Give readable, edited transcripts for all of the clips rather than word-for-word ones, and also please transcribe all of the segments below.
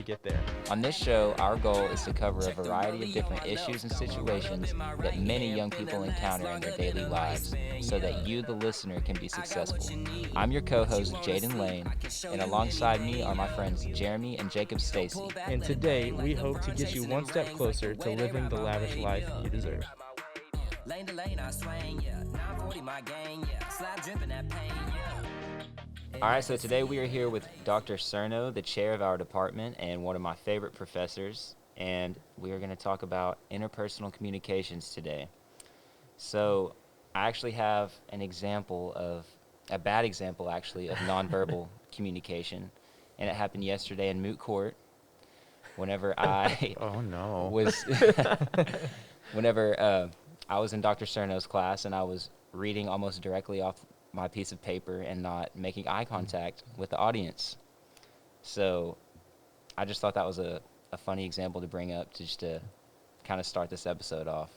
get there. On this show, our goal is to cover a variety of different issues and situations that many young people encounter in their daily lives so that you, the listener, can be successful. I'm your co-host, Jadon Lane, and alongside me are my friends Jeromy and Jacob Stacy. And today, we hope to get you one step closer to living the lavish life you deserve. Lane to lane, I swing, yeah. 940 my gang, yeah. Slide dripping that pain, yeah. All right, so today we are here with Dr. Cerno, the chair of our department and one of my favorite professors, and we are going to talk about interpersonal communications today. So I actually have an example of, a bad example actually, of nonverbal communication, and it happened yesterday in Moot Court whenever I Oh no. was, whenever I was in Dr. Cerno's class and I was reading almost directly off my piece of paper and not making eye contact with the audience. So I just thought that was a funny example to bring up to kind of start this episode off.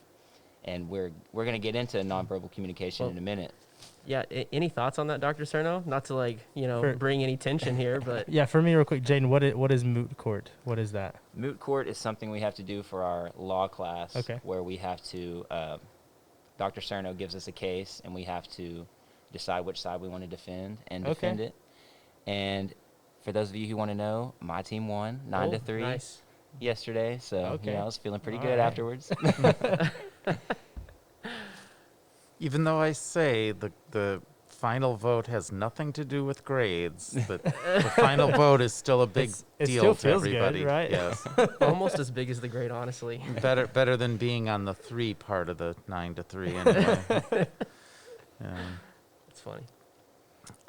And we're going to get into nonverbal communication in a minute. Yeah, any thoughts on that, Dr. Cerno? Not to bring any tension here, but Yeah, for me, real quick, Jane, what is moot court? What is that? Moot court is something we have to do for our law class, Okay. where we have to, Dr. Cerno gives us a case, and we have to decide which side we want to defend and defend it. And for those of you who want to know, my team won 9-3 nice. yesterday, so Okay. I was feeling pretty All good right. afterwards. Even though I say the final vote has nothing to do with grades, but the final vote is still a big It deal still to feels good, everybody. right? Yes. Almost as big as the grade, honestly. better than being on the 3 part of the 9-3 anyway. It's funny.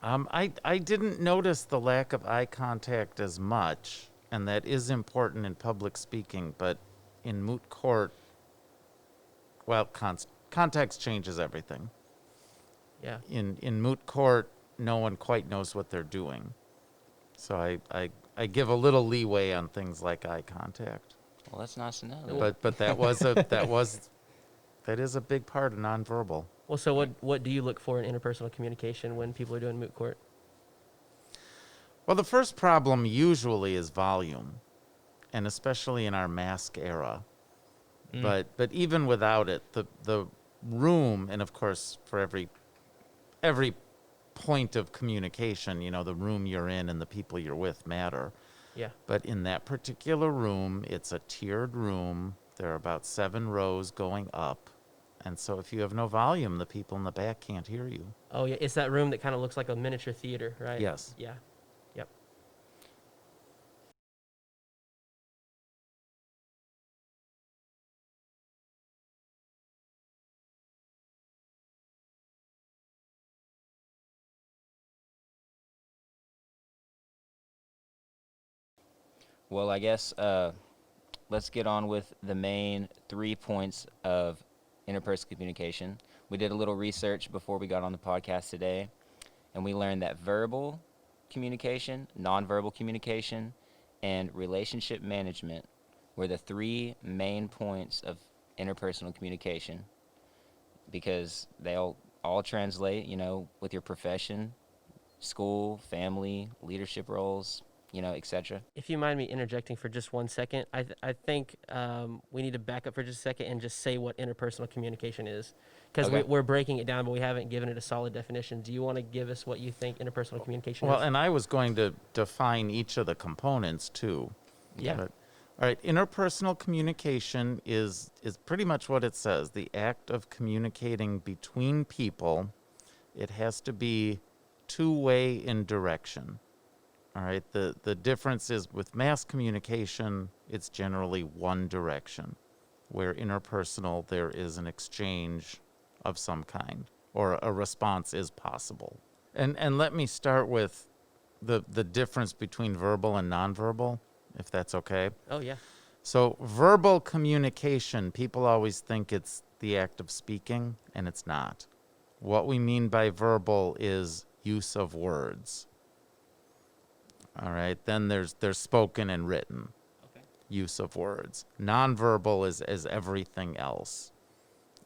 I didn't notice the lack of eye contact as much, and that is important in public speaking, but in moot court, well, context changes everything. Yeah. In moot court, no one quite knows what they're doing. So I give a little leeway on things like eye contact. Well, that's nice to know. But that is a big part of nonverbal. Well, so what do you look for in interpersonal communication when people are doing moot court? Well, the first problem usually is volume, and especially in our mask era. But even without it, the room, and of course for every point of communication, the room you're in and the people you're with matter. Yeah. But in that particular room, it's a tiered room. There are about 7 rows going up. And so if you have no volume, the people in the back can't hear you. Oh, yeah. It's that room that kind of looks like a miniature theater, right? Yes. Yeah. Yep. Well, I guess let's get on with the main 3 points of interpersonal communication. We did a little research before we got on the podcast today, and we learned that verbal communication, nonverbal communication, and relationship management were the 3 main points of interpersonal communication, because they all translate, with your profession, school, family, leadership roles, etc. If you mind me interjecting for just 1 second, I think we need to back up for just a second and just say what interpersonal communication is. Because Okay. we're breaking it down, but we haven't given it a solid definition. Do you want to give us what you think interpersonal communication Well, is? and I was going to define each of the components too. Yeah. But, all right, interpersonal communication is pretty much what it says, the act of communicating between people. It has to be two-way in direction. All right, the difference is with mass communication, it's generally one direction. Where interpersonal, there is an exchange of some kind, or a response is possible. And let me start with the difference between verbal and nonverbal, if that's okay. Oh, yeah. So verbal communication, people always think it's the act of speaking, and it's not. What we mean by verbal is use of words. All right, then there's spoken and written use of words. Nonverbal is everything else.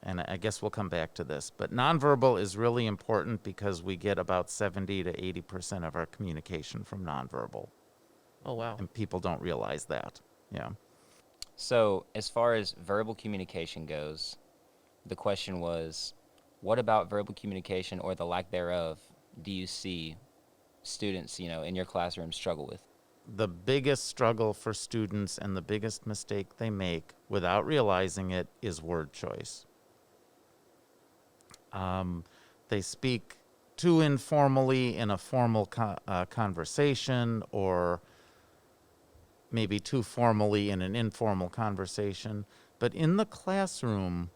And I guess we'll come back to this. But nonverbal is really important because we get about 70 to 80% of our communication from nonverbal. Oh, wow. And people don't realize that. Yeah. So, as far as verbal communication goes, the question was, what about verbal communication or the lack thereof do you see students, in your classroom struggle with? The biggest struggle for students and the biggest mistake they make without realizing it is word choice. They speak too informally in a formal conversation, or maybe too formally in an informal conversation. But in the classroom,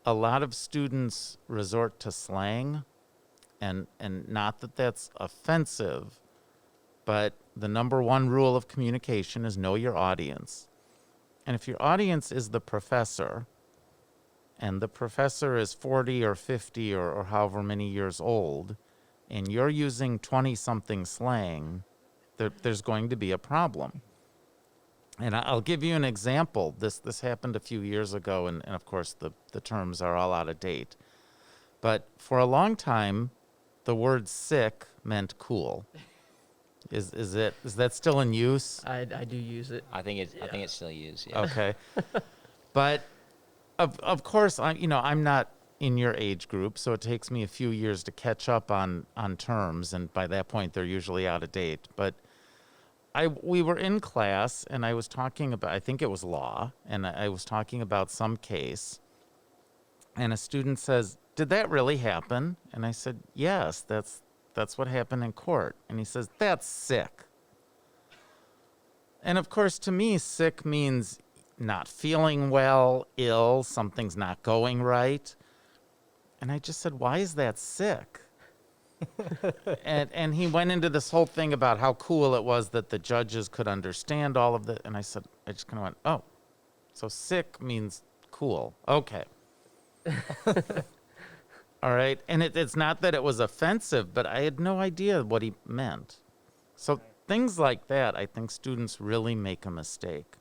a lot of students resort to slang, and not that that's offensive, but the number one rule of communication is know your audience. And if your audience is the professor, and the professor is 40 or 50 or however many years old, and you're using 20-something slang, there's going to be a problem. And I'll give you an example. This happened a few years ago, and of course the terms are all out of date. But for a long time, the word sick meant cool. Is that still in use? I do use it. I think it's still used. Yeah. Okay. But of course, I'm not in your age group, so it takes me a few years to catch up on terms, and by that point they're usually out of date. But we were in class, and I was talking about, I think it was law, and I was talking about some case, and a student says, "Did that really happen?" And I said, "Yes, that's what happened in court." And he says, "That's sick." And of course, to me, sick means not feeling well, ill, something's not going right. And I just said, "Why is that sick?" and he went into this whole thing about how cool it was that the judges could understand all of it. And I just kind of went, "Oh, so sick means cool. Okay." All right. And it's not that it was offensive, but I had no idea what he meant. So things like that, I think students really make a mistake.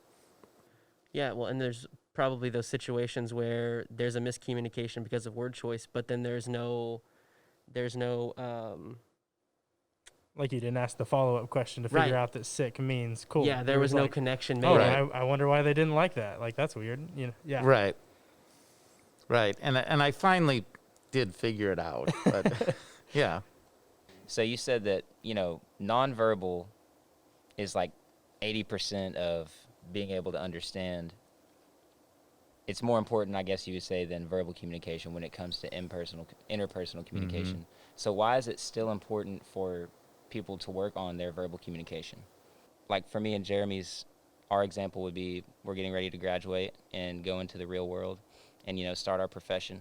Yeah, well, and there's probably those situations where there's a miscommunication because of word choice, but then there's no Like you didn't ask the follow-up question to figure out that sick means cool. yeah, there It was no like, connection made. Oh, Right. I wonder why they didn't like that. Like, that's weird. Yeah. Right. Right. And I finally did figure it out. But yeah. So you said that, nonverbal is like 80% of being able to understand. It's more important, I guess you would say, than verbal communication when it comes to interpersonal communication. Mm-hmm. So why is it still important for people to work on their verbal communication? Like for me and Jeremy's, our example would be we're getting ready to graduate and go into the real world and, start our profession.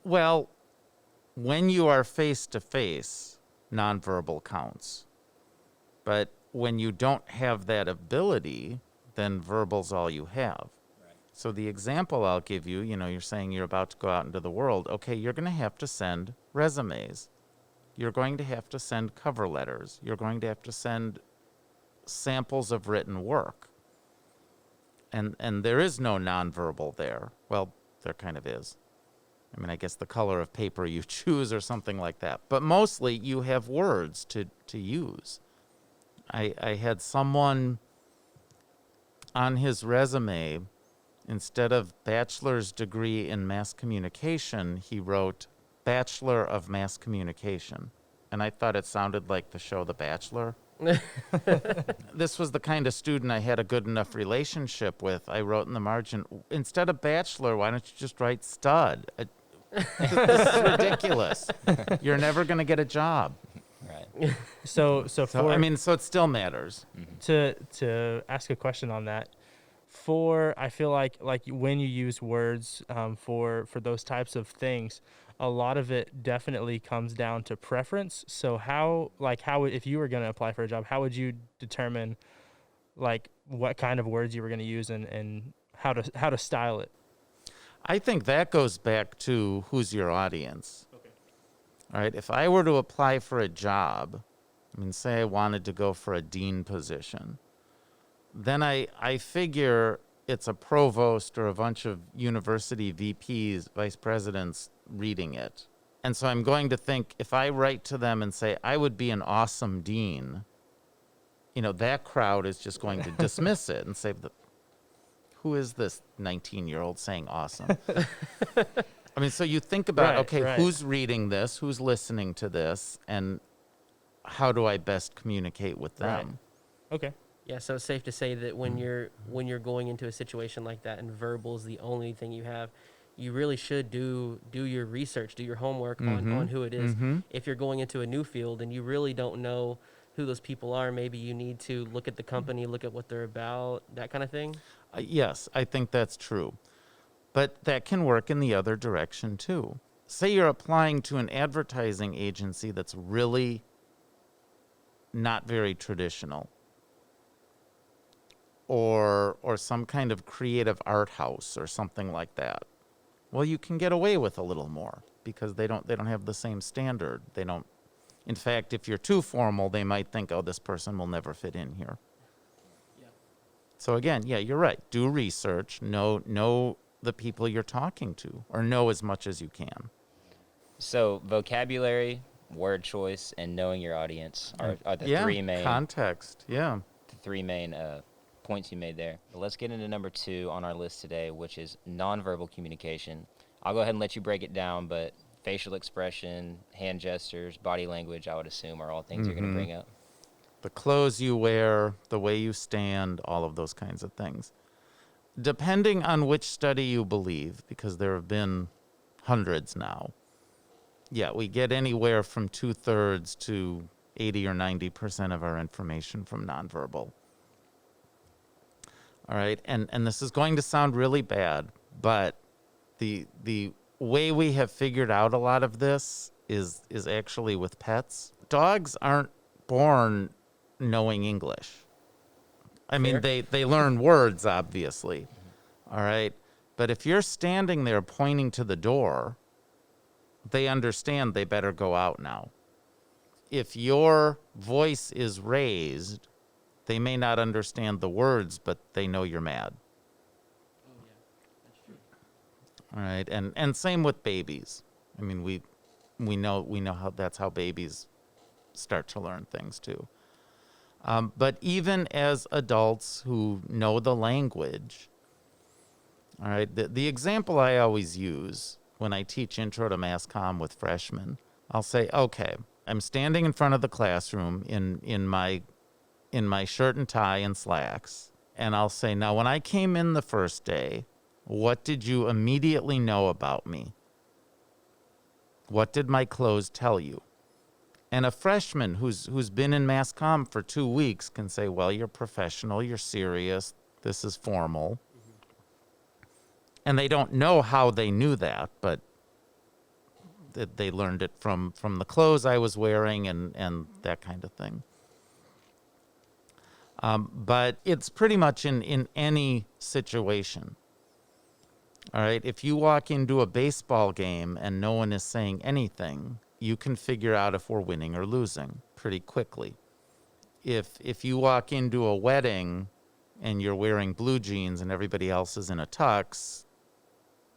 Well, when you are face to face, nonverbal counts. But when you don't have that ability, then verbal's all you have. Right. So the example I'll give you, you're saying you're about to go out into the world. Okay, you're going to have to send resumes. You're going to have to send cover letters. You're going to have to send samples of written work. And there is no nonverbal there. Well, there kind of is. I mean, I guess the color of paper you choose or something like that. But mostly you have words to use. I had someone on his resume, instead of bachelor's degree in mass communication, he wrote Bachelor of Mass Communication. And I thought it sounded like the show The Bachelor. This was the kind of student I had a good enough relationship with. I wrote in the margin, instead of bachelor, why don't you just write stud? This is ridiculous. You're never going to get a job. Right. So it still matters. to ask a question on that. I feel like when you use words for those types of things, a lot of it definitely comes down to preference. So how if you were going to apply for a job, how would you determine what kind of words you were going to use and how to style it? I think that goes back to who's your audience. Okay. All right, if I were to apply for a job, say I wanted to go for a dean position, then I figure it's a provost or a bunch of university VPs, vice presidents reading it. And so I'm going to think, if I write to them and say, I would be an awesome dean, that crowd is just going to dismiss it and say, who is this 19-year-old saying awesome? I mean, so you think about, Right. who's reading this, who's listening to this, and how do I best communicate with them? Okay. Yeah, so it's safe to say that when you're going into a situation like that and verbal is the only thing you have, you really should do your research, do your homework on who it is. If you're going into a new field and you really don't know who those people are, maybe you need to look at the company, look at what they're about, that kind of thing. Yes, I think that's true. But that can work in the other direction too. Say you're applying to an advertising agency that's really not very traditional, or some kind of creative art house or something like that. Well, you can get away with a little more because they don't have the same standard. They don't. In fact, if you're too formal, they might think, oh, this person will never fit in here. Yeah. So again, yeah, you're right. Do research. Know the people you're talking to, or know as much as you can. So vocabulary, word choice, and knowing your audience are the three main context. Yeah. the three main points you made there. But let's get into number 2 on our list today, which is nonverbal communication. I'll go ahead and let you break it down, but facial expression, hand gestures, body language, I would assume, are all things you're going to bring up. The clothes you wear, the way you stand, all of those kinds of things. Depending on which study you believe, because there have been hundreds now, yeah, we get anywhere from 2/3 to 80 or 90% of our information from nonverbal. All right, and this is going to sound really bad, but the way we have figured out a lot of this is actually with pets. Dogs aren't born knowing English. I mean, they learn words, obviously. All right, but if you're standing there pointing to the door, they understand they better go out now. If your voice is raised, they may not understand the words, but they know you're mad. Oh yeah, that's true. All right, and same with babies. I mean, we know how that's how babies start to learn things too. But even as adults who know the language, all right, the example I always use when I teach Intro to Mass Comm with freshmen, I'll say, okay, I'm standing in front of the classroom in my shirt and tie and slacks, and I'll say, now when I came in the first day, what did you immediately know about me? What did my clothes tell you? And a freshman who's been in Mass Comm for 2 weeks can say, well, you're professional, you're serious, this is formal. And they don't know how they knew that, but they learned it from the clothes I was wearing and that kind of thing. But it's pretty much in any situation. All right, if you walk into a baseball game and no one is saying anything, you can figure out if we're winning or losing pretty quickly. If you walk into a wedding and you're wearing blue jeans and everybody else is in a tux,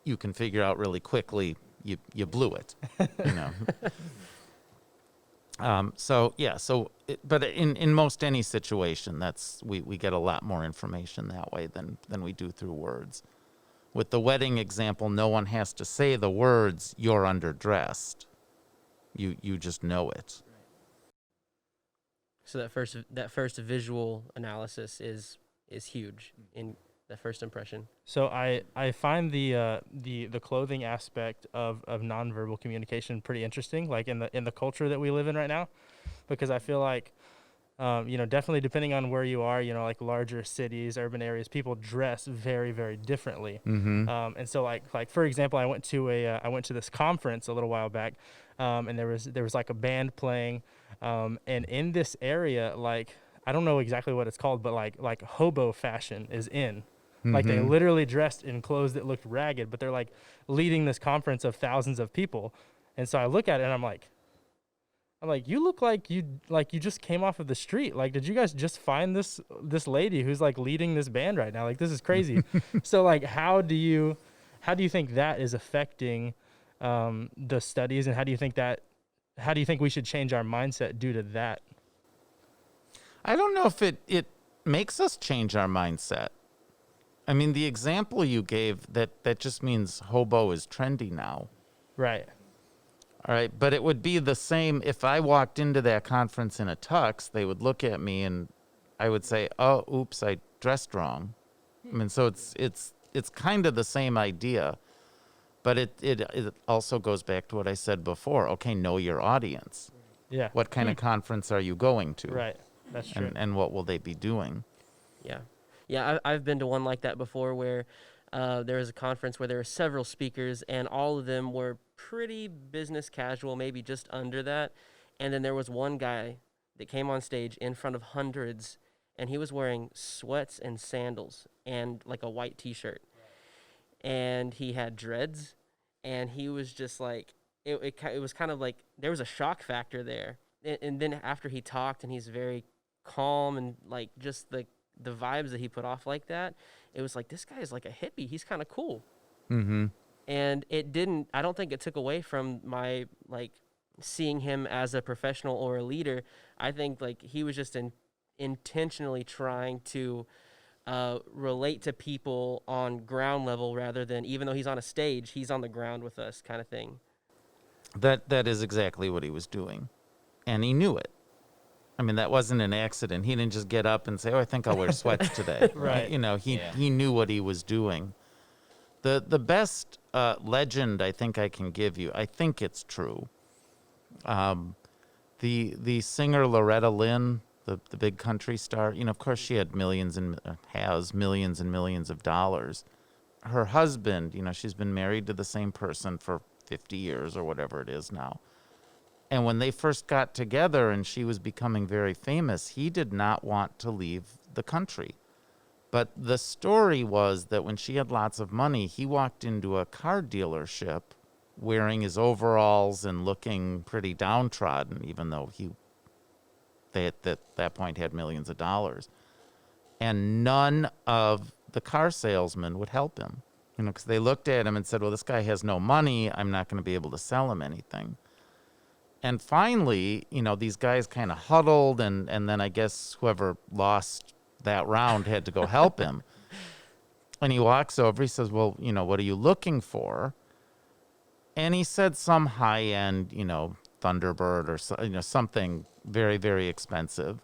you can figure out really quickly you blew it, you know. But in most any situation, we get a lot more information that way than we do through words. With the wedding example, no one has to say the words, you're underdressed. You just know it. So that first visual analysis is huge in that first impression. So I find the clothing aspect of nonverbal communication pretty interesting, like in the culture that we live in right now, because I feel like definitely depending on where you are, like larger cities, urban areas, people dress very, very differently. Mm-hmm. And so like for example, I went to this conference a little while back, and there was like a band playing, and in this area, like I don't know exactly what it's called, but like hobo fashion is in. Like they literally dressed in clothes that looked ragged, but they're like leading this conference of thousands of people. And so I look at it and I'm like, you look like you just came off of the street. Like, did you guys just find this lady who's like leading this band right now? Like, this is crazy. So like, how do you think that is affecting the studies, and how do you think we should change our mindset due to that? I don't know if it makes us change our mindset. I mean, the example you gave, that just means hobo is trendy now. Right. All right, but it would be the same if I walked into that conference in a tux. They would look at me and I would say, "Oh, oops, I dressed wrong." I mean, so it's kind of the same idea, but it also goes back to what I said before. Okay, know your audience. Yeah. What kind of conference are you going to? Right. That's true. And what will they be doing? Yeah. Yeah, I've been to one like that before where there was a conference where there were several speakers and all of them were pretty business casual, maybe just under that. And then there was one guy that came on stage in front of hundreds and he was wearing sweats and sandals and like a white t-shirt. And he had dreads and he was just like, it was kind of like there was a shock factor there. And then after he talked and he's very calm and like just the vibes that he put off like that, it was like, this guy is like a hippie. He's kind of cool. Mm-hmm. And I don't think it took away from my like seeing him as a professional or a leader. I think like he was just intentionally trying to relate to people on ground level rather than, even though he's on a stage, he's on the ground with us kind of thing. That is exactly what he was doing. And he knew it. I mean, that wasn't an accident. He didn't just get up and say, "Oh, I think I'll wear sweats today." Right. You know, he knew what he was doing. The best legend I think I can give you, I think it's true. The singer Loretta Lynn, the big country star, you know, of course she had has millions and millions of dollars. Her husband, you know, she's been married to the same person for 50 years or whatever it is now. And when they first got together and she was becoming very famous, he did not want to leave the country. But the story was that when she had lots of money, he walked into a car dealership wearing his overalls and looking pretty downtrodden, even though they at that point had millions of dollars. And none of the car salesmen would help him, you know, because they looked at him and said, "Well, this guy has no money. I'm not going to be able to sell him anything." And finally, you know, these guys kind of huddled, and then I guess whoever lost that round had to go help him. And he walks over, he says, "Well, you know, what are you looking for?" And he said some high-end, you know, Thunderbird or, you know, something very, very expensive.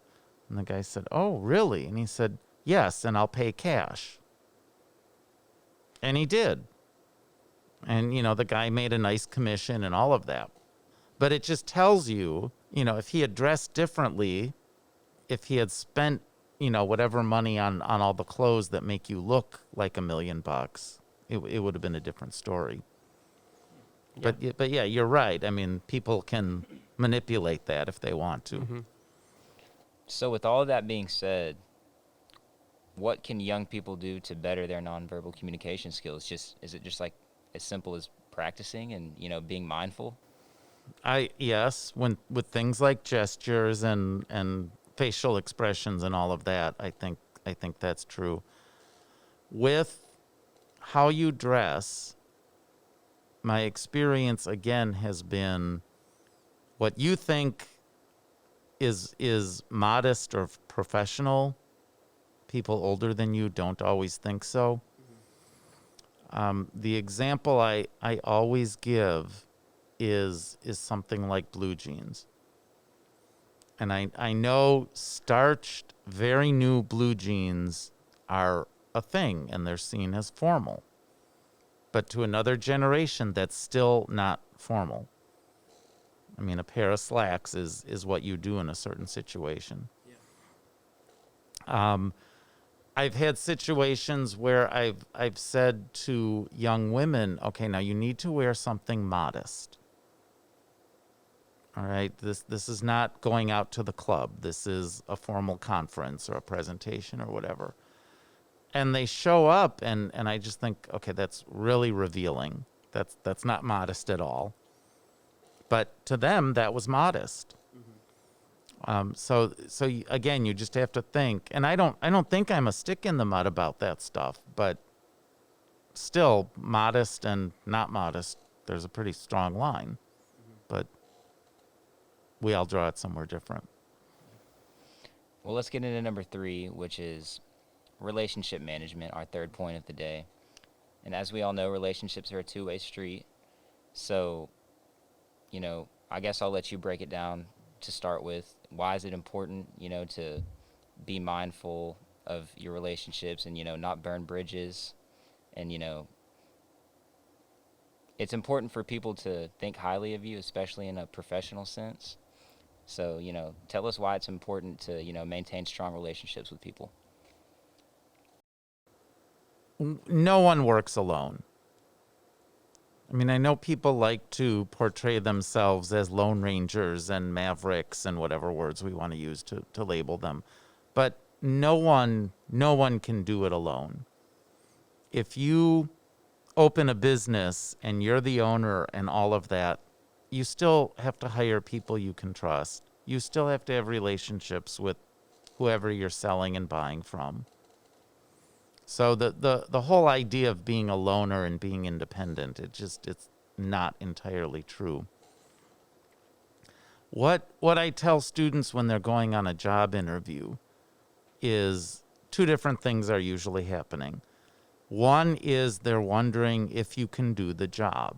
And the guy said, "Oh, really?" And he said, "Yes, and I'll pay cash." And he did. And, you know, the guy made a nice commission and all of that. But it just tells you, you know, if he had dressed differently, if he had spent, you know, whatever money on all the clothes that make you look like $1 million, it would have been a different story. Yeah. But yeah, you're right. I mean, people can manipulate that if they want to. Mm-hmm. So with all of that being said, what can young people do to better their nonverbal communication skills? Is it just like as simple as practicing and, you know, being mindful? Yes, with things like gestures and facial expressions and all of that, I think that's true. With how you dress, my experience again has been what you think is modest or professional. People older than you don't always think so. The example I always give is something like blue jeans. And I know starched, very new blue jeans are a thing and they're seen as formal. But to another generation, that's still not formal. I mean, a pair of slacks is what you do in a certain situation. Yeah. I've had situations where I've said to young women, "Okay, now you need to wear something modest. All right, this is not going out to the club. This is a formal conference or a presentation or whatever." And they show up, and I just think, okay, that's really revealing. That's not modest at all. But to them, that was modest. Mm-hmm. So again, you just have to think. And I don't think I'm a stick in the mud about that stuff. But still, modest and not modest there's a pretty strong line, but we all draw it somewhere different. Well, let's get into number 3, which is relationship management, our third point of the day. And as we all know, relationships are a two-way street. So, I guess I'll let you break it down to start with. Why is it important, to be mindful of your relationships and, not burn bridges? And, it's important for people to think highly of you, especially in a professional sense. So, tell us why it's important to, maintain strong relationships with people. No one works alone. I mean, I know people like to portray themselves as lone rangers and mavericks and whatever words we want to use to label them. But no one can do it alone. If you open a business and you're the owner and all of that, you still have to hire people you can trust. You still have to have relationships with whoever you're selling and buying from. So the whole idea of being a loner and being independent, it's not entirely true. What I tell students when they're going on a job interview is two different things are usually happening. One is they're wondering if you can do the job.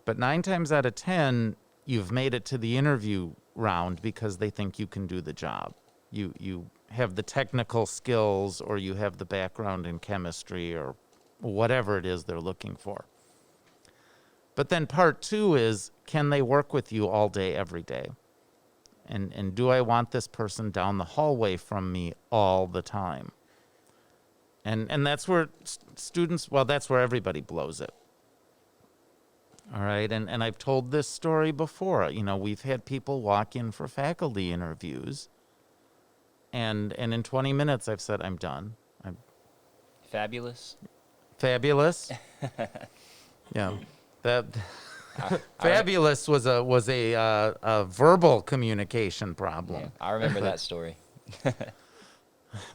But 9 times out of 10, you've made it to the interview round because they think you can do the job. You have the technical skills, or you have the background in chemistry, or whatever it is they're looking for. But then part 2 is, can they work with you all day, every day? And do I want this person down the hallway from me all the time? And that's where students, well, that's where everybody blows it. All right, and I've told this story before. We've had people walk in for faculty interviews, and in 20 minutes I've said, I'm done. I'm Fabulous. Yeah, that fabulous was a verbal communication problem. Yeah, I remember that story.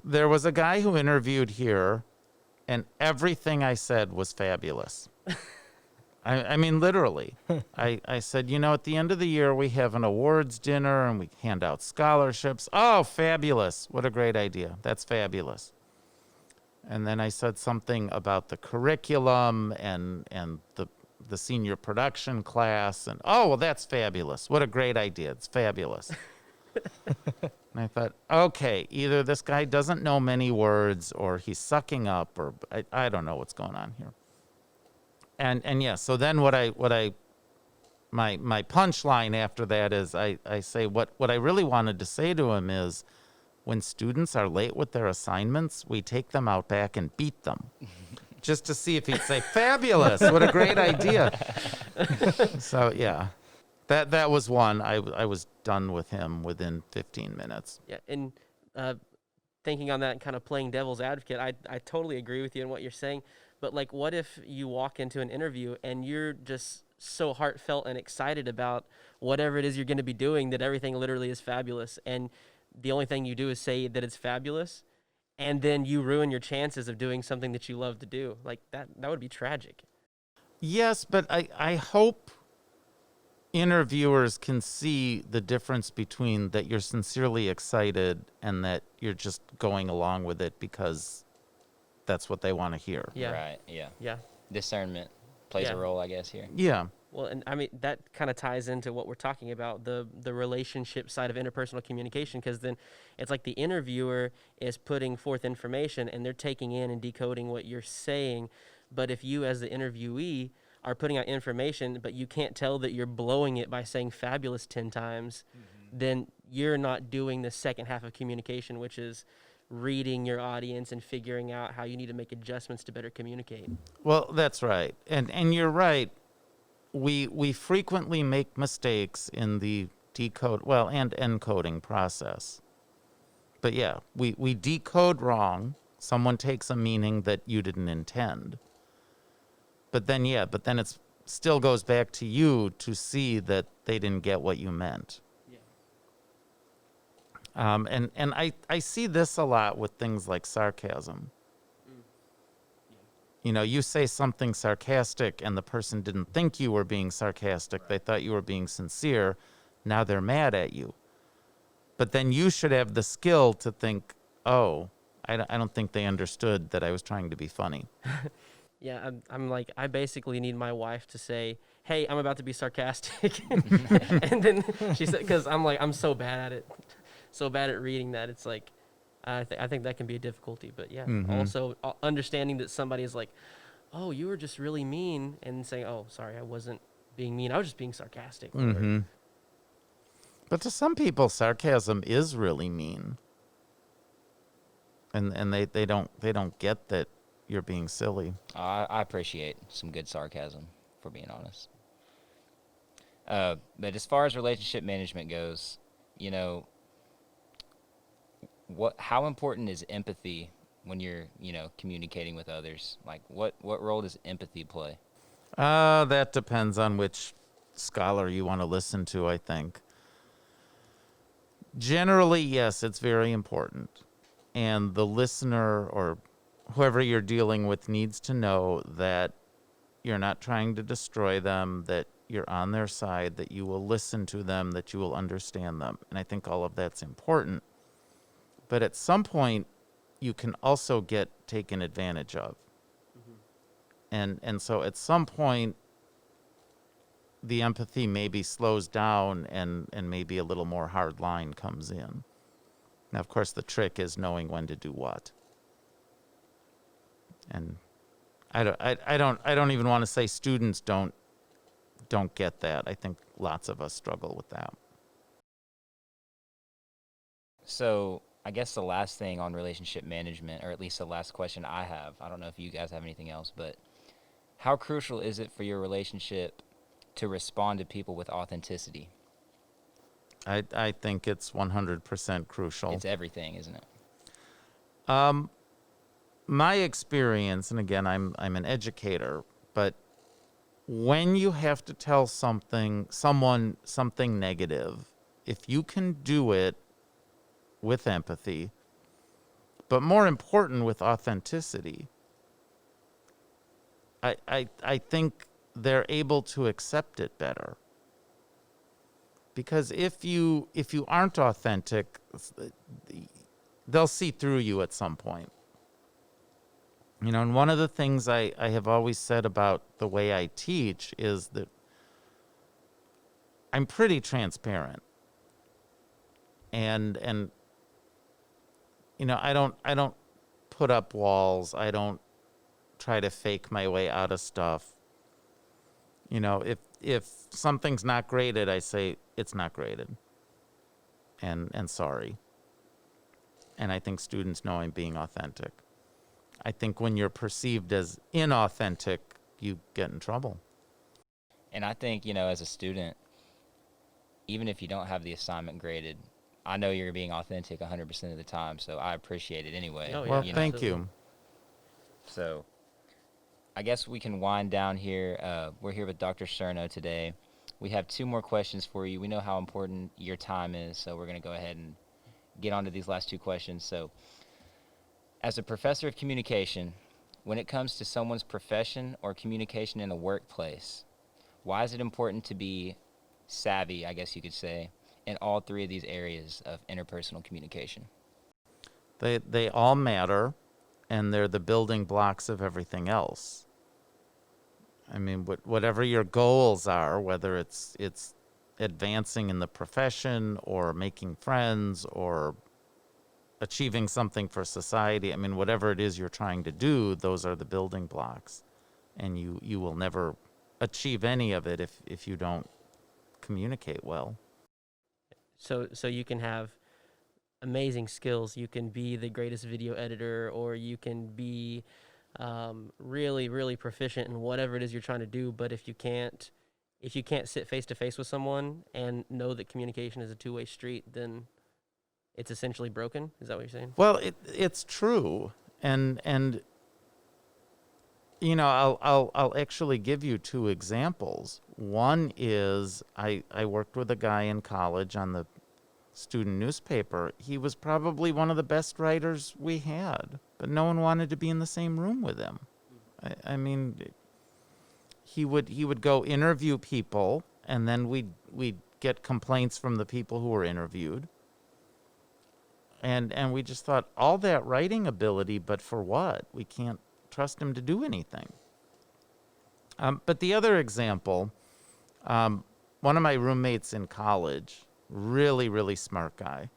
There was a guy who interviewed here, and everything I said was fabulous. I mean, literally. I said, at the end of the year, we have an awards dinner, and we hand out scholarships. Oh, fabulous. What a great idea. That's fabulous. And then I said something about the curriculum and the senior production class. And, oh, well, that's fabulous. What a great idea. It's fabulous. And I thought, okay, either this guy doesn't know many words, or he's sucking up, or I don't know what's going on here. And yeah, so then my punchline after that is I say what I really wanted to say to him is, when students are late with their assignments, we take them out back and beat them, just to see if he'd say, fabulous, what a great idea. So yeah, that was one. I was done with him within 15 minutes. Yeah, and thinking on that and kind of playing devil's advocate, I totally agree with you in what you're saying. But like, what if you walk into an interview and you're just so heartfelt and excited about whatever it is you're going to be doing that everything literally is fabulous, and the only thing you do is say that it's fabulous, and then you ruin your chances of doing something that you love to do? Like, that would be tragic. Yes, but I hope interviewers can see the difference between that you're sincerely excited and that you're just going along with it because that's what they want to hear. Yeah. Right, yeah. Yeah. Discernment plays Yeah. a role, I guess, here. Yeah. Well, and I mean, that kind of ties into what we're talking about, the relationship side of interpersonal communication, because then it's like the interviewer is putting forth information and they're taking in and decoding what you're saying. But if you, as the interviewee, are putting out information, but you can't tell that you're blowing it by saying fabulous 10 times, then you're not doing the second half of communication, which is reading your audience and figuring out how you need to make adjustments to better communicate. Well, that's right. And you're right. We frequently make mistakes in the decode, and encoding process. But yeah, we decode wrong. Someone takes a meaning that you didn't intend. But then it still goes back to you to see that they didn't get what you meant. And I see this a lot with things like sarcasm. you say something sarcastic and the person didn't think you were being sarcastic. They thought you were being sincere. Now they're mad at you. But then you should have the skill to think, oh, I don't think they understood that I was trying to be funny. Yeah, I'm like, I basically need my wife to say, "Hey, I'm about to be sarcastic," and then she said, because I'm so bad at it, so bad at reading that it's like, I think that can be a difficulty. But yeah, also understanding that somebody is like, "Oh, you were just really mean," and saying, "Oh, sorry, I wasn't being mean. I was just being sarcastic." Or, But to some people, sarcasm is really mean, and they don't get that you're being silly. I appreciate some good sarcasm, for being honest. But as far as relationship management goes, how important is empathy when you're, communicating with others? Like, what role does empathy play? That depends on which scholar you want to listen to, I think. Generally, yes, it's very important. And the listener or whoever you're dealing with needs to know that you're not trying to destroy them, that you're on their side, that you will listen to them, that you will understand them. And I think all of that's important. But at some point, you can also get taken advantage of. And so at some point, the empathy maybe slows down and maybe a little more hard line comes in. Now, of course, the trick is knowing when to do what. And I don't even want to say students don't get that. I think lots of us struggle with that. So I guess the last thing on relationship management, or at least the last question I have, I don't know if you guys have anything else, but how crucial is it for your relationship to respond to people with authenticity? I think it's 100% crucial. It's everything, isn't it? My experience, and again, I'm an educator, but when you have to tell someone something negative, if you can do it with empathy, but more important, with authenticity, I think they're able to accept it better. Because if you aren't authentic, they'll see through you at some point. And one of the things I have always said about the way I teach is that I'm pretty transparent. And I don't put up walls. I don't try to fake my way out of stuff. If something's not graded, I say it's not graded. And sorry. And I think students know I'm being authentic. I think when you're perceived as inauthentic, you get in trouble. And I think, as a student, even if you don't have the assignment graded, I know you're being authentic 100% of the time, so I appreciate it anyway. Oh, yeah. Well, You know, thank you. So I guess we can wind down here. We're here with Dr. Cerno today. We have 2 more questions for you. We know how important your time is, so we're going to go ahead and get on to these last 2 questions. So, as a professor of communication, when it comes to someone's profession or communication in the workplace, why is it important to be savvy, I guess you could say, in all 3 of these areas of interpersonal communication? They all matter, and they're the building blocks of everything else. I mean, whatever your goals are, whether it's advancing in the profession or making friends or achieving something for society, I mean, whatever it is you're trying to do, those are the building blocks. And you will never achieve any of it if you don't communicate well. So you can have amazing skills. You can be the greatest video editor, or you can be really, really proficient in whatever it is you're trying to do. But if you can't sit face to face with someone and know that communication is a two-way street, then it's essentially broken. Is that what you're saying? Well, it's true, and I'll actually give you 2 examples. One is I worked with a guy in college on the student newspaper. He was probably one of the best writers we had, but no one wanted to be in the same room with him. I mean, he would go interview people, and then we'd get complaints from the people who were interviewed. And we just thought, all that writing ability, but for what? We can't trust him to do anything. But the other example, one of my roommates in college, really, really smart guy,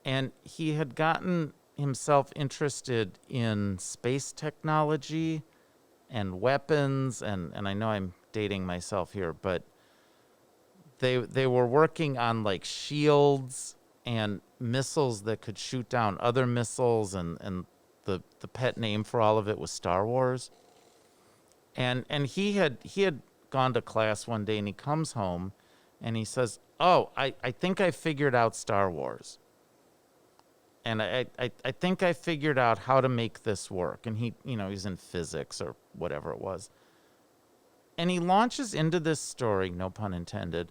and he had gotten himself interested in space technology and weapons, and I know I'm dating myself here, but they were working on like shields and missiles that could shoot down other missiles, and the pet name for all of it was Star Wars. And he had gone to class one day, and he comes home and he says, "Oh, I think I figured out Star Wars. And I think I figured out how to make this work." And he's in physics or whatever it was. And he launches into this story, no pun intended,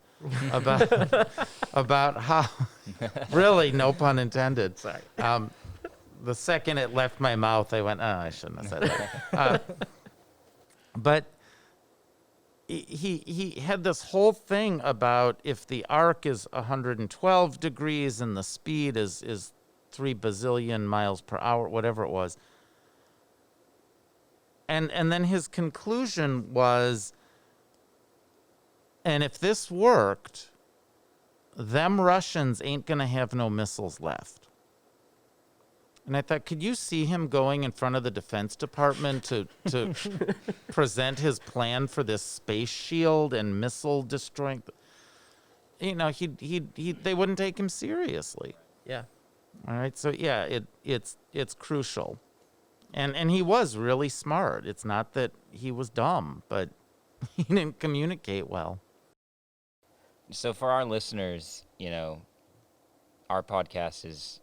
about how, really, no pun intended. Sorry. The second it left my mouth, I went, "Oh, I shouldn't have said that." But he had this whole thing about if the arc is 112 degrees and the speed is 3 bazillion miles per hour, whatever it was. And then his conclusion was, and if this worked, them Russians ain't going to have no missiles left. And I thought, could you see him going in front of the Defense Department to present his plan for this space shield and missile destroying? They wouldn't take him seriously. Yeah. All right, so yeah, it's crucial. And he was really smart. It's not that he was dumb, but he didn't communicate well. So for our listeners, our podcast is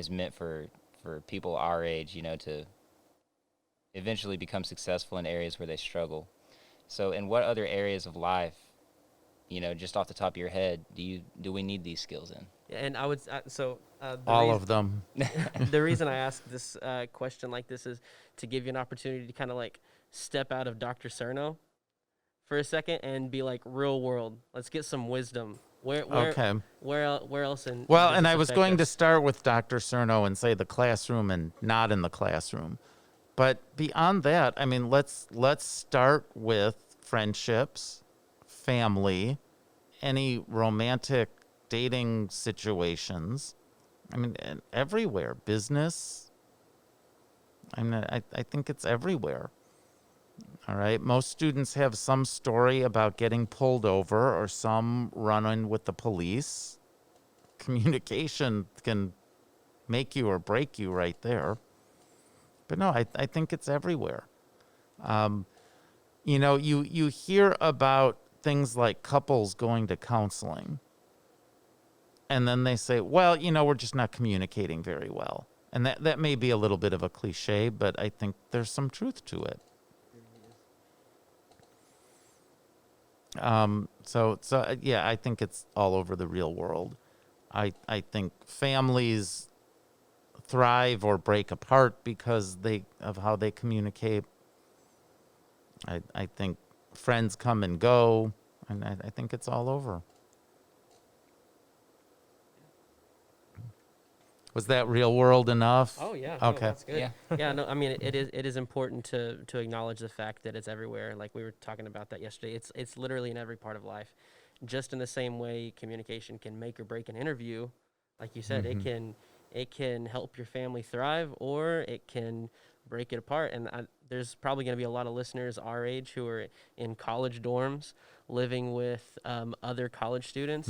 meant for people our age, to eventually become successful in areas where they struggle. So in what other areas of life, just off the top of your head, do we need these skills in? And I would All of them. The reason I ask this question like this is to give you an opportunity to kind of like step out of Dr. Cerno for a second and be like real world. Let's get some wisdom. Where else in Well, does and this I was affect going to us? start with Dr. Cerno and say the classroom and not in the classroom. But beyond that, I mean, let's start with friendships, family, any romantic dating situations. I mean, everywhere. Business. I mean, I think it's everywhere. All right. Most students have some story about getting pulled over or some run-in with the police. Communication can make you or break you right there. But no, I think it's everywhere. You hear about things like couples going to counseling. And then they say, well, we're just not communicating very well. And that may be a little bit of a cliche, but I think there's some truth to it. Yeah, I think it's all over the real world. I think families thrive or break apart because of how they communicate. I think friends come and go, and I think it's all over. Was that real world enough? Oh yeah. Okay. No, that's good. Yeah. Yeah. No, I mean it is important to acknowledge the fact that it's everywhere. Like we were talking about that yesterday. It's literally in every part of life. Just in the same way communication can make or break an interview, like you said, it can help your family thrive or it can break it apart. And there's probably going to be a lot of listeners our age who are in college dorms living with other college students.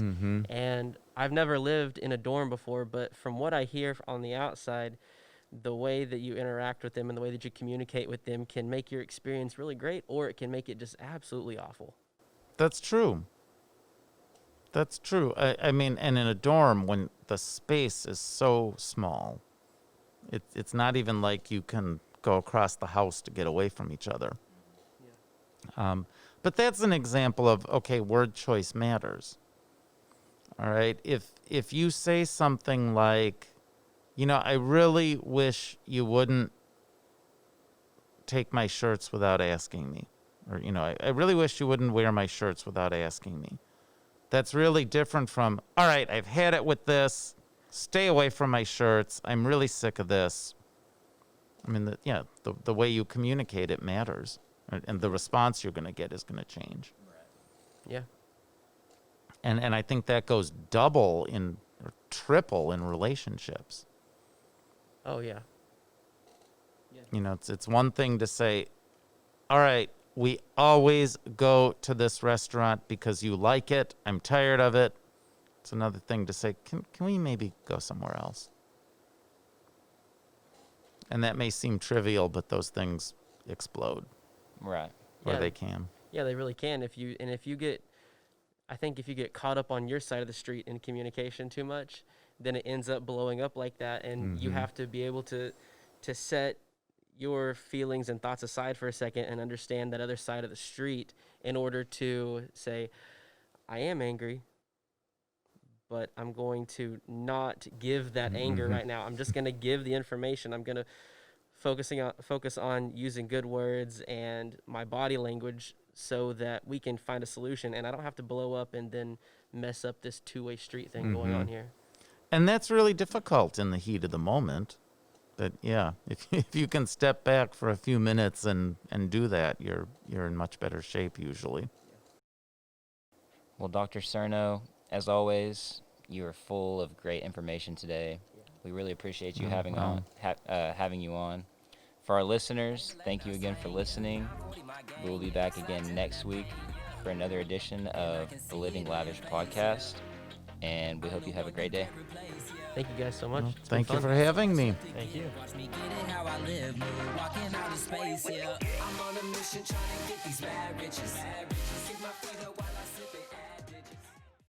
And I've never lived in a dorm before, but from what I hear on the outside, the way that you interact with them and the way that you communicate with them can make your experience really great, or it can make it just absolutely awful. That's true. That's true. I mean, and in a dorm, when the space is so small, it's not even like you can go across the house to get away from each other. But that's an example of, okay, word choice matters. All right. If you say something like, I really wish you wouldn't take my shirts without asking me. Or, I really wish you wouldn't wear my shirts without asking me. That's really different from, all right, I've had it with this. Stay away from my shirts. I'm really sick of this. I mean, the way you communicate, it matters. And the response you're going to get is going to change. Yeah. And I think that goes double or triple in relationships. Oh, yeah. It's one thing to say, all right, we always go to this restaurant because you like it. I'm tired of it. It's another thing to say, can we maybe go somewhere else? And that may seem trivial, but those things explode. Right. Or Yeah. they can. Yeah, they really can. If you get caught up on your side of the street in communication too much, then it ends up blowing up like that, and you have to be able to set your feelings and thoughts aside for a second and understand that other side of the street in order to say, I am angry, but I'm going to not give that anger right now. I'm just going to give the information. I'm going to focus on using good words and my body language so that we can find a solution, and I don't have to blow up and then mess up this two-way street thing going on here. And that's really difficult in the heat of the moment. But yeah, if you can step back for a few minutes and do that, you're in much better shape usually. Well, Dr. Cerno, as always, you are full of great information today. We really appreciate you having you on. For our listeners, thank you again for listening. We will be back again next week for another edition of the Living Lavish podcast, and we hope you have a great day. Thank you guys so much. Thank you for having me. Thank you. Watch me get it how I live, walking out of space, yeah. I'm on a mission trying to get these mad riches. Keep my feet up while I sip it.